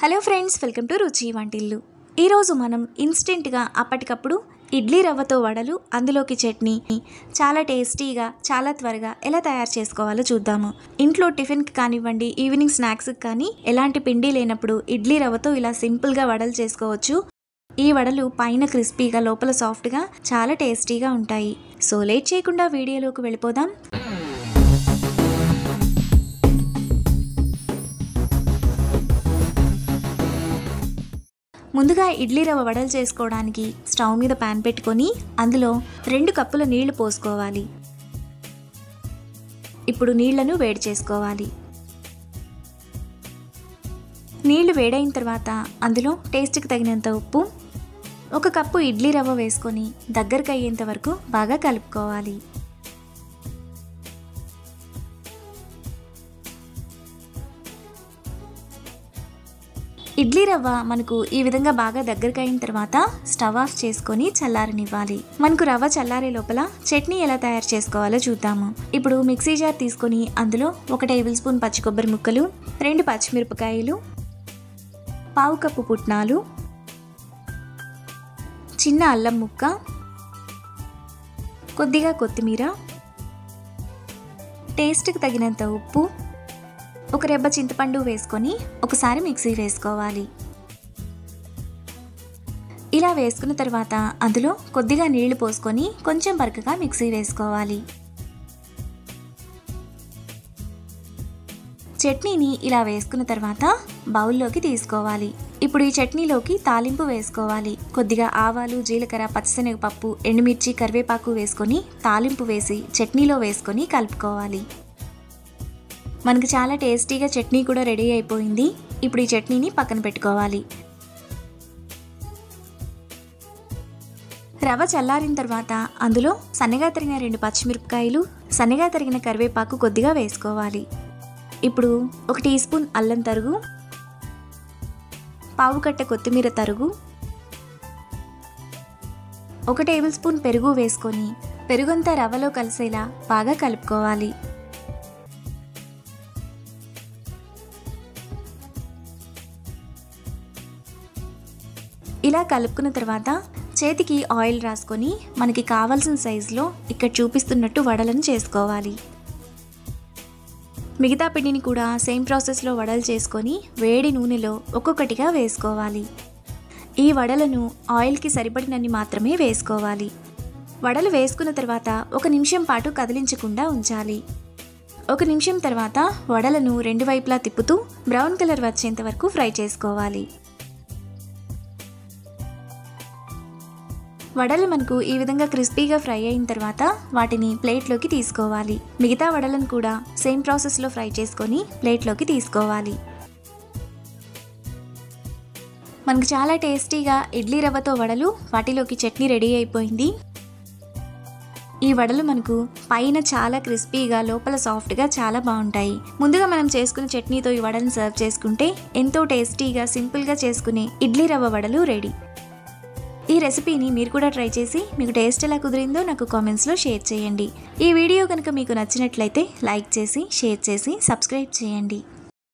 Hello friends, welcome to రుచి వంటిల్లు. ఈరోజు మనం ఇన్స్టెంట్గా అప్పటికప్పుడు ఇడ్లీ రవ్వతో వడలు, అందులోకి చట్నీ చాలా టేస్టీగా చాలా త్వరగా ఎలా తయారు చేసుకోవాలో చూద్దాము. ఇంట్లో టిఫిన్కి కానివ్వండి, ఈవినింగ్ స్నాక్స్కి కానీ ఎలాంటి పిండి లేనప్పుడు ఇడ్లీ రవ్వతో ఇలా సింపుల్గా వడలు చేసుకోవచ్చు. ఈ వడలు పైన క్రిస్పీగా లోపల సాఫ్ట్గా చాలా టేస్టీగా ఉంటాయి. సో లేట్ చేయకుండా వీడియోలోకి వెళ్ళిపోదాం. ముందుగా ఇడ్లీ రవ్వ వడలు చేసుకోవడానికి స్టవ్ మీద ప్యాన్ పెట్టుకొని అందులో 2 కప్పుల నీళ్లు పోసుకోవాలి. ఇప్పుడు నీళ్లను వేడి చేసుకోవాలి. నీళ్లు వేడైన తర్వాత అందులో టేస్ట్కి తగినంత ఉప్పు, 1 కప్పు ఇడ్లీ రవ్వ వేసుకొని దగ్గరకు అయ్యేంత వరకు బాగా కలుపుకోవాలి. ఇడ్లీ రవ్వ మనకు ఈ విధంగా బాగా దగ్గరకు అయిన తర్వాత స్టవ్ ఆఫ్ చేసుకొని చల్లారనివ్వాలి. మనకు రవ్వ చల్లారే లోపల చట్నీ ఎలా తయారు చేసుకోవాలో చూద్దాము. ఇప్పుడు మిక్సీ జార్ తీసుకొని అందులో 1 టేబుల్ స్పూన్ పచ్చి కొబ్బరి ముక్కలు, 2 పచ్చిమిరపకాయలు, 1/2 కప్పు పుట్నాలు, చిన్న అల్లం ముక్క, కొద్దిగా కొత్తిమీర, టేస్ట్కి తగినంత ఉప్పు, 1 రెబ్బ చింతపండు వేసుకొని ఒకసారి మిక్సీ వేసుకోవాలి. ఇలా వేసుకున్న తర్వాత అందులో కొద్దిగా నీళ్లు పోసుకొని కొంచెం బరకగా మిక్సీ వేసుకోవాలి. చట్నీని ఇలా వేసుకున్న తర్వాత బౌల్లోకి తీసుకోవాలి. ఇప్పుడు ఈ చట్నీలోకి తాలింపు వేసుకోవాలి. కొద్దిగా ఆవాలు, జీలకర్ర, పచ్చిశనగపప్పు, ఎండుమిర్చి, కరివేపాకు వేసుకొని తాలింపు వేసి చట్నీలో వేసుకొని కలుపుకోవాలి. మనకు చాలా టేస్టీగా చట్నీ కూడా రెడీ అయిపోయింది. ఇప్పుడు ఈ చట్నీని పక్కన పెట్టుకోవాలి. రవ్వ చల్లారిన తర్వాత అందులో సన్నగా తరిగిన 2 పచ్చిమిరపకాయలు, సన్నగా తరిగిన కరివేపాకు కొద్దిగా వేసుకోవాలి. ఇప్పుడు 1 టీ స్పూన్ అల్లం తరుగు, 1/2 కట్ట కొత్తిమీర తరుగు, 1 టేబుల్ స్పూన్ పెరుగు వేసుకొని పెరుగంతా రవ్వలో కలిసేలా బాగా కలుపుకోవాలి. ఇలా కలుపుకున్న తర్వాత చేతికి ఆయిల్ రాసుకొని మనకి కావాల్సిన సైజులో ఇక్కడ చూపిస్తున్నట్టు వడలను చేసుకోవాలి. మిగతా పిండిని కూడా సేమ్ ప్రాసెస్లో వడలు చేసుకొని వేడి నూనెలో ఒక్కొక్కటిగా వేసుకోవాలి. ఈ వడలను ఆయిల్కి సరిపడినన్ని మాత్రమే వేసుకోవాలి. వడలు వేసుకున్న తర్వాత 1 నిమిషం పాటు కదిలించకుండా ఉంచాలి. 1 నిమిషం తర్వాత వడలను 2 వైపులా తిప్పుతూ బ్రౌన్ కలర్ వచ్చేంత వరకు ఫ్రై చేసుకోవాలి. వడలు మనకు ఈ విధంగా క్రిస్పీగా ఫ్రై అయిన తర్వాత వాటిని ప్లేట్లోకి తీసుకోవాలి. మిగతా వడలను కూడా సేమ్ ప్రాసెస్లో ఫ్రై చేసుకొని ప్లేట్లోకి తీసుకోవాలి. మనకు చాలా టేస్టీగా ఇడ్లీ రవ్వతో వడలు, వాటిలోకి చట్నీ రెడీ అయిపోయింది. ఈ వడలు మనకు పైన చాలా క్రిస్పీగా లోపల సాఫ్ట్గా చాలా బాగుంటాయి. ముందుగా మనం చేసుకున్న చట్నీతో ఈ వడలను సర్వ్ చేసుకుంటే ఎంతో టేస్టీగా సింపుల్గా చేసుకునే ఇడ్లీ రవ్వ వడలు రెడీ. ఈ రెసిపీని మీరు కూడా ట్రై చేసి మీకు టేస్ట్ ఎలా కుదిరిందో నాకు కామెంట్స్లో షేర్ చేయండి. ఈ వీడియో కనుక మీకు నచ్చినట్లయితే లైక్ చేసి, షేర్ చేసి, సబ్స్క్రైబ్ చేయండి.